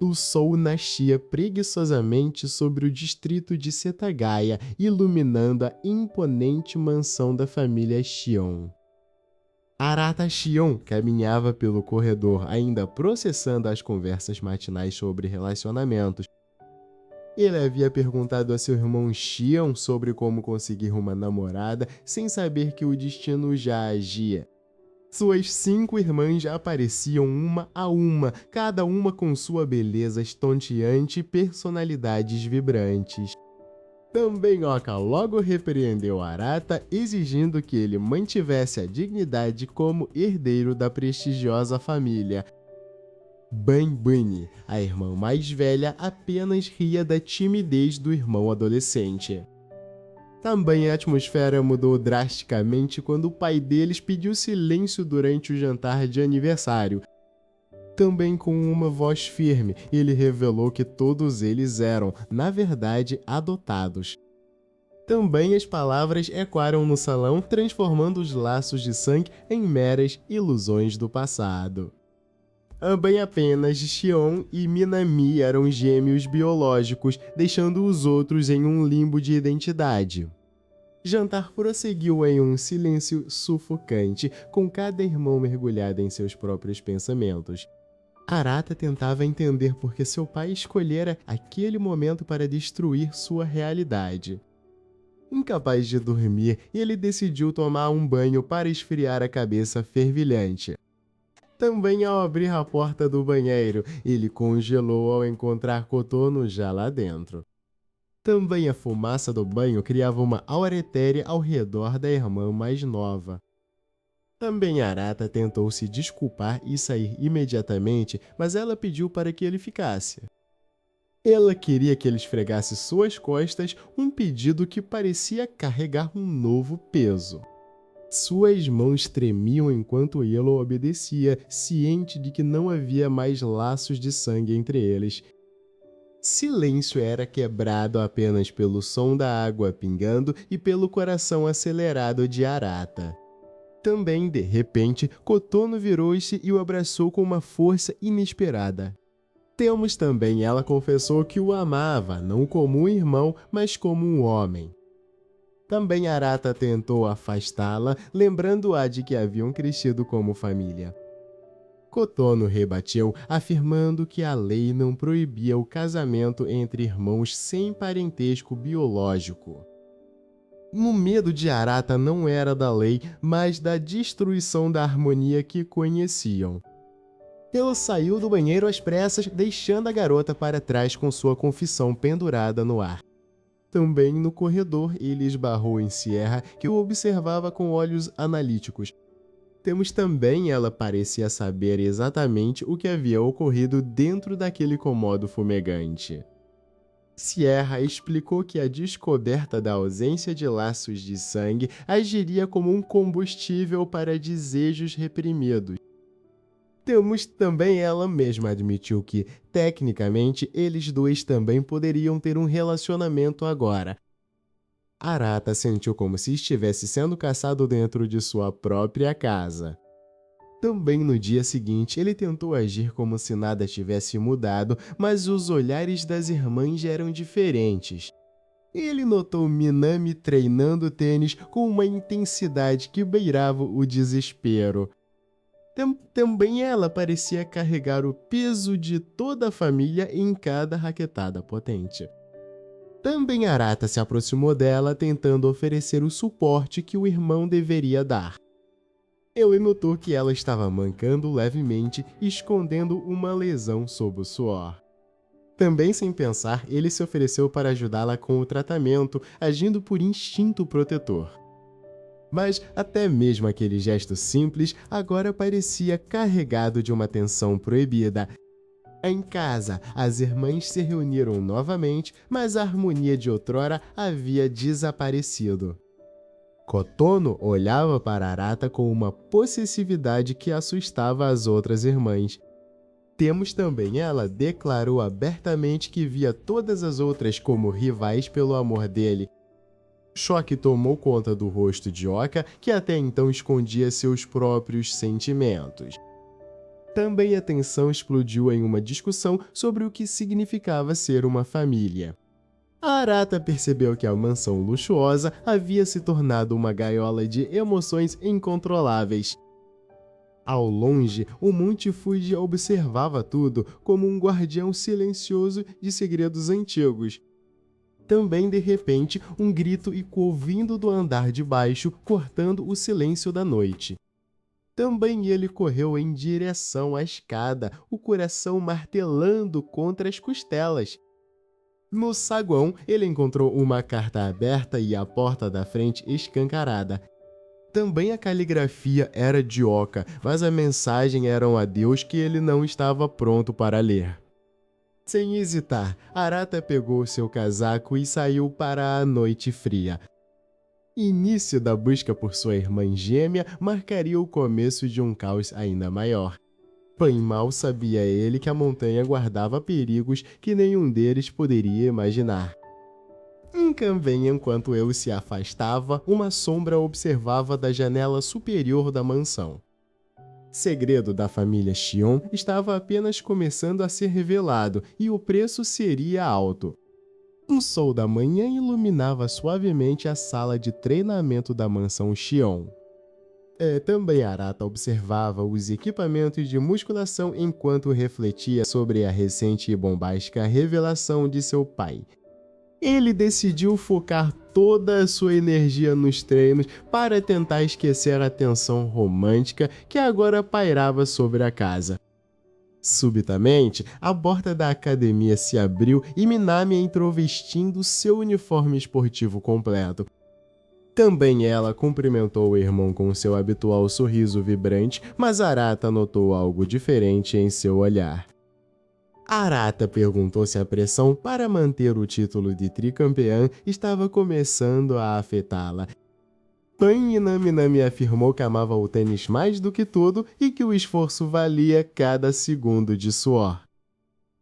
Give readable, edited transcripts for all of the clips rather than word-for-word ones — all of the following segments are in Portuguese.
O sol nascia preguiçosamente sobre o distrito de Setagaya, iluminando a imponente mansão da família Shion. Arata Shion caminhava pelo corredor, ainda processando as conversas matinais sobre relacionamentos. Ele havia perguntado a seu irmão Shion sobre como conseguir uma namorada, sem saber que o destino já agia. Suas 5 irmãs já apareciam uma a uma, cada uma com sua beleza estonteante e personalidades vibrantes. Também Oka logo repreendeu Arata, exigindo que ele mantivesse a dignidade como herdeiro da prestigiosa família. Bunny, a irmã mais velha, apenas ria da timidez do irmão adolescente. Também a atmosfera mudou drasticamente quando o pai deles pediu silêncio durante o jantar de aniversário. Também com uma voz firme, ele revelou que todos eles eram, na verdade, adotados. Também as palavras ecoaram no salão, transformando os laços de sangue em meras ilusões do passado. Também apenas Shion e Minami eram gêmeos biológicos, deixando os outros em um limbo de identidade. Jantar prosseguiu em um silêncio sufocante, com cada irmão mergulhado em seus próprios pensamentos. Arata tentava entender por que seu pai escolhera aquele momento para destruir sua realidade. Incapaz de dormir, ele decidiu tomar um banho para esfriar a cabeça fervilhante. Também ao abrir a porta do banheiro, ele congelou ao encontrar Kotono já lá dentro. Também a fumaça do banho criava uma aura etérea ao redor da irmã mais nova. Também Arata tentou se desculpar e sair imediatamente, mas ela pediu para que ele ficasse. Ela queria que ele esfregasse suas costas, um pedido que parecia carregar um novo peso. Suas mãos tremiam enquanto Yellow obedecia, ciente de que não havia mais laços de sangue entre eles. Silêncio era quebrado apenas pelo som da água pingando e pelo coração acelerado de Arata. Também, de repente, Kotono virou-se e o abraçou com uma força inesperada. Também ela confessou que o amava, não como um irmão, mas como um homem. Também Arata tentou afastá-la, lembrando-a de que haviam crescido como família. Kotono rebateu, afirmando que a lei não proibia o casamento entre irmãos sem parentesco biológico. O medo de Arata não era da lei, mas da destruição da harmonia que conheciam. Ele saiu do banheiro às pressas, deixando a garota para trás com sua confissão pendurada no ar. Também no corredor, ele esbarrou em Sierra, que o observava com olhos analíticos. Também ela parecia saber exatamente o que havia ocorrido dentro daquele cômodo fumegante. Sierra explicou que a descoberta da ausência de laços de sangue agiria como um combustível para desejos reprimidos. Também ela mesma admitiu que, tecnicamente, eles dois também poderiam ter um relacionamento agora. Arata sentiu como se estivesse sendo caçado dentro de sua própria casa. Também no dia seguinte, ele tentou agir como se nada tivesse mudado, mas os olhares das irmãs eram diferentes. Ele notou Minami treinando tênis com uma intensidade que beirava o desespero. Também ela parecia carregar o peso de toda a família em cada raquetada potente. Também Arata se aproximou dela, tentando oferecer o suporte que o irmão deveria dar. Ele notou que ela estava mancando levemente, escondendo uma lesão sob o suor. Também sem pensar, ele se ofereceu para ajudá-la com o tratamento, agindo por instinto protetor. Mas até mesmo aquele gesto simples agora parecia carregado de uma tensão proibida. Em casa, as irmãs se reuniram novamente, mas a harmonia de outrora havia desaparecido. Kotono olhava para Arata com uma possessividade que assustava as outras irmãs. Também ela declarou abertamente que via todas as outras como rivais pelo amor dele. Choque tomou conta do rosto de Oka, que até então escondia seus próprios sentimentos. Também a tensão explodiu em uma discussão sobre o que significava ser uma família. A Arata percebeu que a mansão luxuosa havia se tornado uma gaiola de emoções incontroláveis. Ao longe, o Monte Fuji observava tudo como um guardião silencioso de segredos antigos. Também, de repente, um grito ecoou vindo do andar de baixo, cortando o silêncio da noite. Também ele correu em direção à escada, o coração martelando contra as costelas. No saguão, ele encontrou uma carta aberta e a porta da frente escancarada. Também a caligrafia era de oca, mas a mensagem era um adeus que ele não estava pronto para ler. Sem hesitar, Arata pegou seu casaco e saiu para a noite fria. Início da busca por sua irmã gêmea marcaria o começo de um caos ainda maior. Bem mal sabia ele que a montanha guardava perigos que nenhum deles poderia imaginar. Também, enquanto ele se afastava, uma sombra observava da janela superior da mansão. Segredo da família Xion estava apenas começando a ser revelado e o preço seria alto. Um sol da manhã iluminava suavemente a sala de treinamento da mansão Xion. Também Arata observava os equipamentos de musculação enquanto refletia sobre a recente e bombástica revelação de seu pai. Ele decidiu focar toda a sua energia nos treinos para tentar esquecer a tensão romântica que agora pairava sobre a casa. Subitamente, a porta da academia se abriu e Minami entrou vestindo seu uniforme esportivo completo. Também ela cumprimentou o irmão com seu habitual sorriso vibrante, mas Arata notou algo diferente em seu olhar. Arata perguntou se a pressão para manter o título de tricampeã estava começando a afetá-la. Minami afirmou que amava o tênis mais do que tudo e que o esforço valia cada segundo de suor.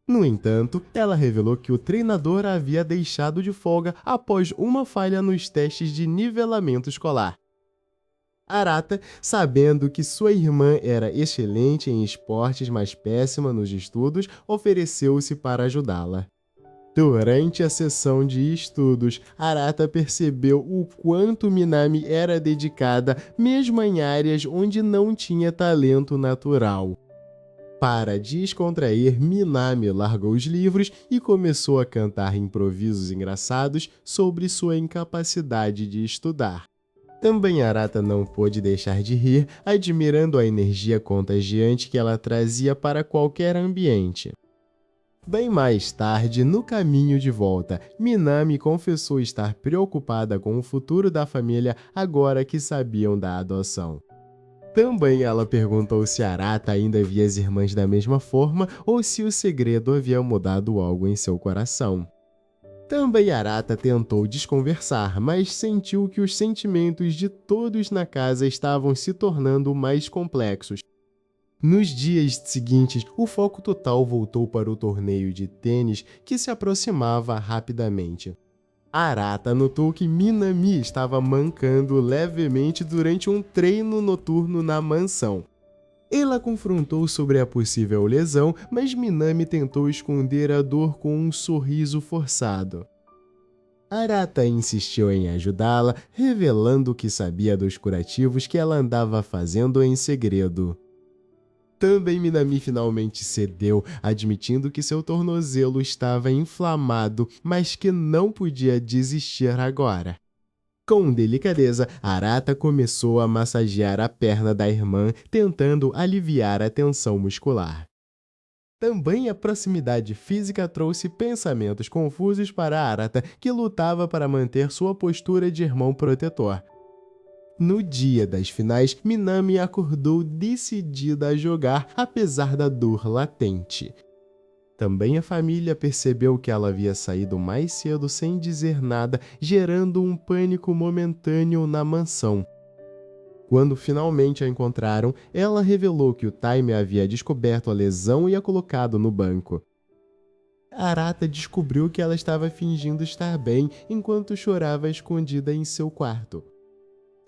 No entanto, ela revelou que o treinador a havia deixado de folga após uma falha nos testes de nivelamento escolar. Arata, sabendo que sua irmã era excelente em esportes, mas péssima nos estudos, ofereceu-se para ajudá-la. Durante a sessão de estudos, Arata percebeu o quanto Minami era dedicada, mesmo em áreas onde não tinha talento natural. Para descontrair, Minami largou os livros e começou a cantar improvisos engraçados sobre sua incapacidade de estudar. Também Arata não pôde deixar de rir, admirando a energia contagiante que ela trazia para qualquer ambiente. Bem mais tarde, no caminho de volta, Minami confessou estar preocupada com o futuro da família agora que sabiam da adoção. Também ela perguntou se Arata ainda via as irmãs da mesma forma ou se o segredo havia mudado algo em seu coração. Também Arata tentou desconversar, mas sentiu que os sentimentos de todos na casa estavam se tornando mais complexos. Nos dias seguintes, o foco total voltou para o torneio de tênis que se aproximava rapidamente. Arata notou que Minami estava mancando levemente durante um treino noturno na mansão. Ela confrontou sobre a possível lesão, mas Minami tentou esconder a dor com um sorriso forçado. Arata insistiu em ajudá-la, revelando que sabia dos curativos que ela andava fazendo em segredo. Também Minami finalmente cedeu, admitindo que seu tornozelo estava inflamado, mas que não podia desistir agora. Com delicadeza, Arata começou a massagear a perna da irmã, tentando aliviar a tensão muscular. Também a proximidade física trouxe pensamentos confusos para Arata, que lutava para manter sua postura de irmão protetor. No dia das finais, Minami acordou decidida a jogar, apesar da dor latente. Também a família percebeu que ela havia saído mais cedo sem dizer nada, gerando um pânico momentâneo na mansão. Quando finalmente a encontraram, ela revelou que o Time havia descoberto a lesão e a colocado no banco. Arata descobriu que ela estava fingindo estar bem enquanto chorava escondida em seu quarto.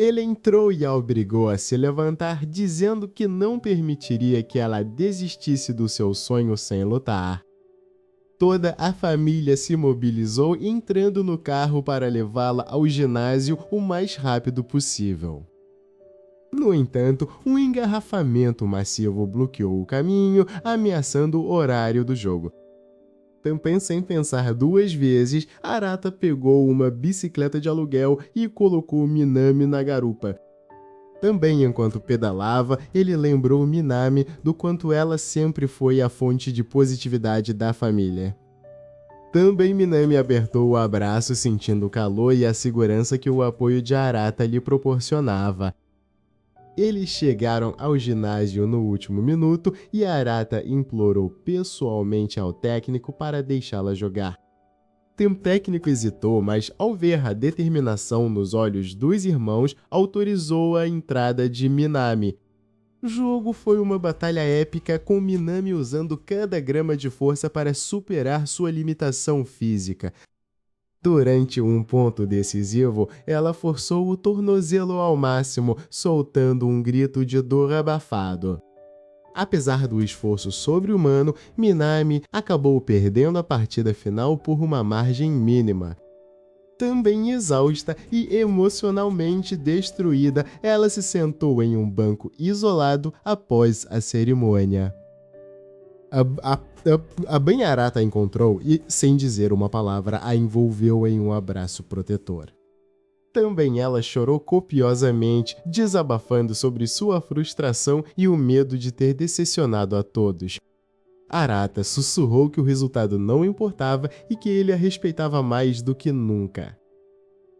Ele entrou e a obrigou a se levantar, dizendo que não permitiria que ela desistisse do seu sonho sem lutar. Toda a família se mobilizou, entrando no carro para levá-la ao ginásio o mais rápido possível. No entanto, um engarrafamento massivo bloqueou o caminho, ameaçando o horário do jogo. Também sem pensar duas vezes, Arata pegou uma bicicleta de aluguel e colocou Minami na garupa. Também enquanto pedalava, ele lembrou Minami do quanto ela sempre foi a fonte de positividade da família. Também Minami apertou o abraço, sentindo o calor e a segurança que o apoio de Arata lhe proporcionava. Eles chegaram ao ginásio no último minuto e Arata implorou pessoalmente ao técnico para deixá-la jogar. O técnico hesitou, mas ao ver a determinação nos olhos dos irmãos, autorizou a entrada de Minami. O jogo foi uma batalha épica, com Minami usando cada grama de força para superar sua limitação física. Durante um ponto decisivo, ela forçou o tornozelo ao máximo, soltando um grito de dor abafado. Apesar do esforço sobre-humano, Minami acabou perdendo a partida final por uma margem mínima. Também exausta e emocionalmente destruída, ela se sentou em um banco isolado após a cerimônia. A Banharata a encontrou e, sem dizer uma palavra, a envolveu em um abraço protetor. Também ela chorou copiosamente, desabafando sobre sua frustração e o medo de ter decepcionado a todos. Arata sussurrou que o resultado não importava e que ele a respeitava mais do que nunca.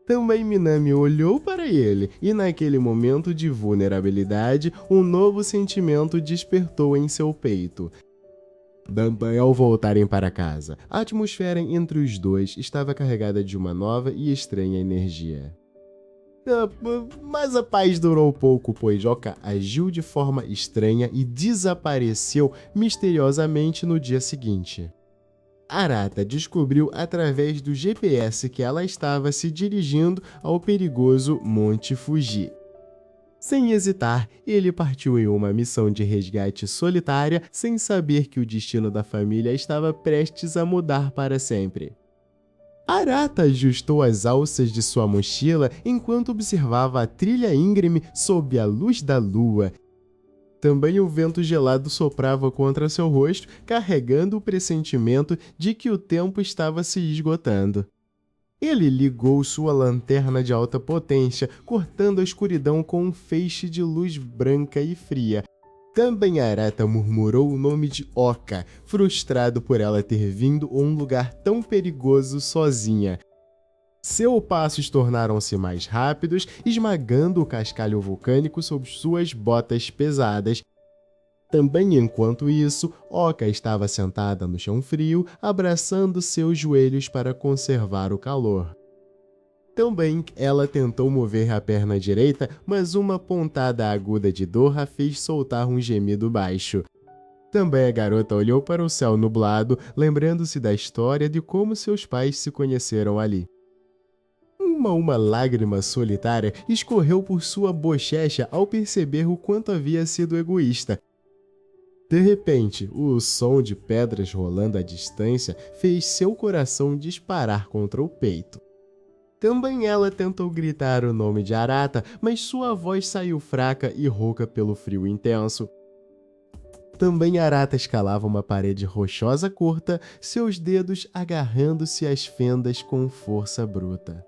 Também Minami olhou para ele, e naquele momento de vulnerabilidade, um novo sentimento despertou em seu peito. Ao voltarem para casa, a atmosfera entre os dois estava carregada de uma nova e estranha energia. Mas a paz durou pouco, pois Oka agiu de forma estranha e desapareceu misteriosamente no dia seguinte. Arata descobriu através do GPS que ela estava se dirigindo ao perigoso Monte Fuji. Sem hesitar, ele partiu em uma missão de resgate solitária, sem saber que o destino da família estava prestes a mudar para sempre. Arata ajustou as alças de sua mochila enquanto observava a trilha íngreme sob a luz da lua. Também o vento gelado soprava contra seu rosto, carregando o pressentimento de que o tempo estava se esgotando. Ele ligou sua lanterna de alta potência, cortando a escuridão com um feixe de luz branca e fria. Também Arata murmurou o nome de Oka, frustrado por ela ter vindo a um lugar tão perigoso sozinha. Seus passos tornaram-se mais rápidos, esmagando o cascalho vulcânico sob suas botas pesadas. Também enquanto isso, Oka estava sentada no chão frio, abraçando seus joelhos para conservar o calor. Também ela tentou mover a perna direita, mas uma pontada aguda de dor a fez soltar um gemido baixo. Também a garota olhou para o céu nublado, lembrando-se da história de como seus pais se conheceram ali. Uma lágrima solitária escorreu por sua bochecha ao perceber o quanto havia sido egoísta. De repente, o som de pedras rolando à distância fez seu coração disparar contra o peito. Também ela tentou gritar o nome de Arata, mas sua voz saiu fraca e rouca pelo frio intenso. Também Arata escalava uma parede rochosa curta, seus dedos agarrando-se às fendas com força bruta.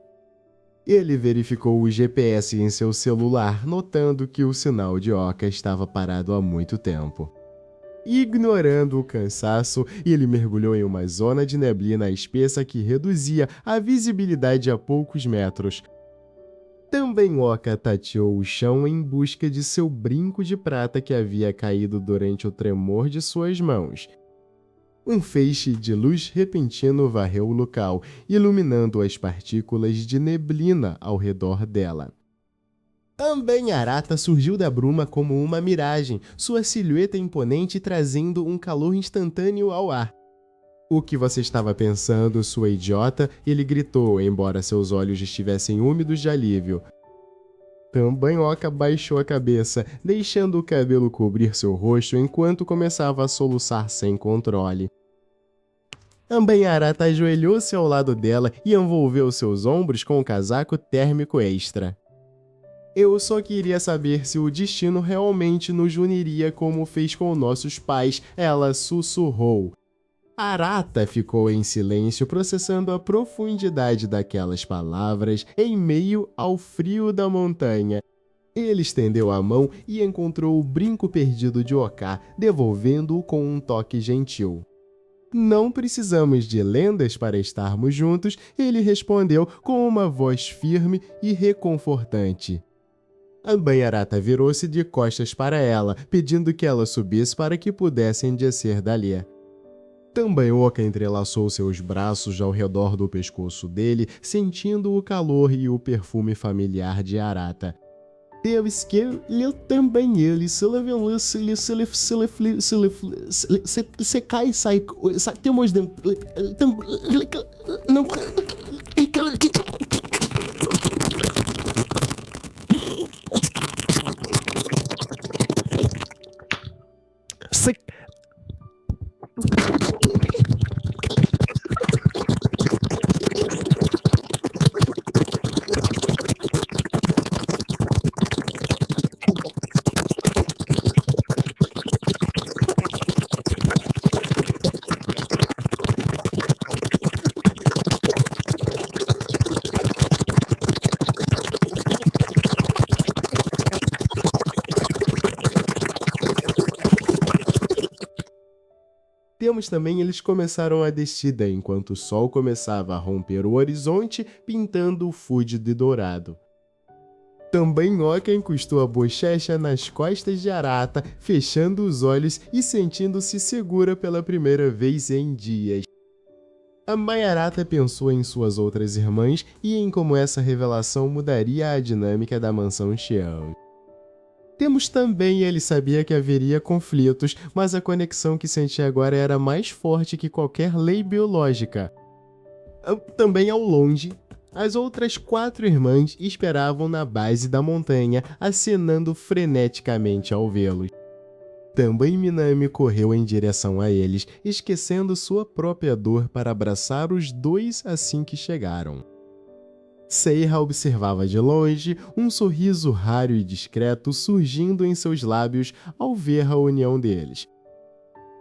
Ele verificou o GPS em seu celular, notando que o sinal de Oka estava parado há muito tempo. Ignorando o cansaço, ele mergulhou em uma zona de neblina espessa que reduzia a visibilidade a poucos metros. Também Oka tateou o chão em busca de seu brinco de prata que havia caído durante o tremor de suas mãos. Um feixe de luz repentino varreu o local, iluminando as partículas de neblina ao redor dela. Também Arata surgiu da bruma como uma miragem, sua silhueta imponente trazendo um calor instantâneo ao ar. O que você estava pensando, sua idiota? Ele gritou, embora seus olhos estivessem úmidos de alívio. Tambanhoca baixou a cabeça, deixando o cabelo cobrir seu rosto enquanto começava a soluçar sem controle. Ambanharata ajoelhou-se ao lado dela e envolveu seus ombros com o casaco térmico extra. Eu só queria saber se o destino realmente nos uniria como fez com nossos pais, ela sussurrou. Arata ficou em silêncio, processando a profundidade daquelas palavras em meio ao frio da montanha. Ele estendeu a mão e encontrou o brinco perdido de Oká, devolvendo-o com um toque gentil. Não precisamos de lendas para estarmos juntos, ele respondeu com uma voz firme e reconfortante. Ambanharata virou-se de costas para ela, pedindo que ela subisse para que pudessem descer dali. Tambanhoca entrelaçou seus braços ao redor do pescoço dele, sentindo o calor e o perfume familiar de Arata. Deus que ele também ele se cai sai temos não se Temos também eles começaram a descida enquanto o sol começava a romper o horizonte, pintando o fude de dourado. Tambanhoca encostou a bochecha nas costas de Arata, fechando os olhos e sentindo-se segura pela primeira vez em dias. Ambanharata pensou em suas outras irmãs e em como essa revelação mudaria a dinâmica da mansão Xiao. Temos também ele sabia que haveria conflitos, mas a conexão que sentia agora era mais forte que qualquer lei biológica. Também ao longe, as outras 4 irmãs esperavam na base da montanha, acenando freneticamente ao vê-los. Também Minami correu em direção a eles, esquecendo sua própria dor para abraçar os dois assim que chegaram. Seiha observava de longe, um sorriso raro e discreto surgindo em seus lábios ao ver a união deles.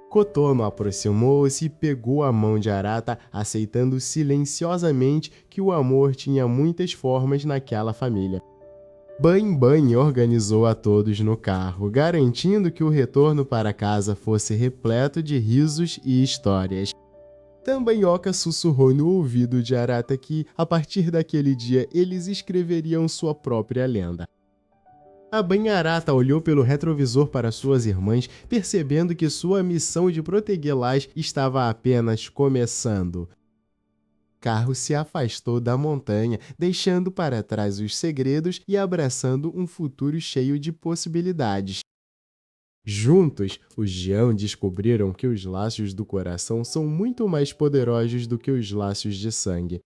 Kotono aproximou-se e pegou a mão de Arata, aceitando silenciosamente que o amor tinha muitas formas naquela família. Ban organizou a todos no carro, garantindo que o retorno para casa fosse repleto de risos e histórias. Tambanhoca sussurrou no ouvido de Arata que, a partir daquele dia, eles escreveriam sua própria lenda. A Banharata olhou pelo retrovisor para suas irmãs, percebendo que sua missão de protegê-las estava apenas começando. O carro se afastou da montanha, deixando para trás os segredos e abraçando um futuro cheio de possibilidades. Juntos, os Jian descobriram que os laços do coração são muito mais poderosos do que os laços de sangue.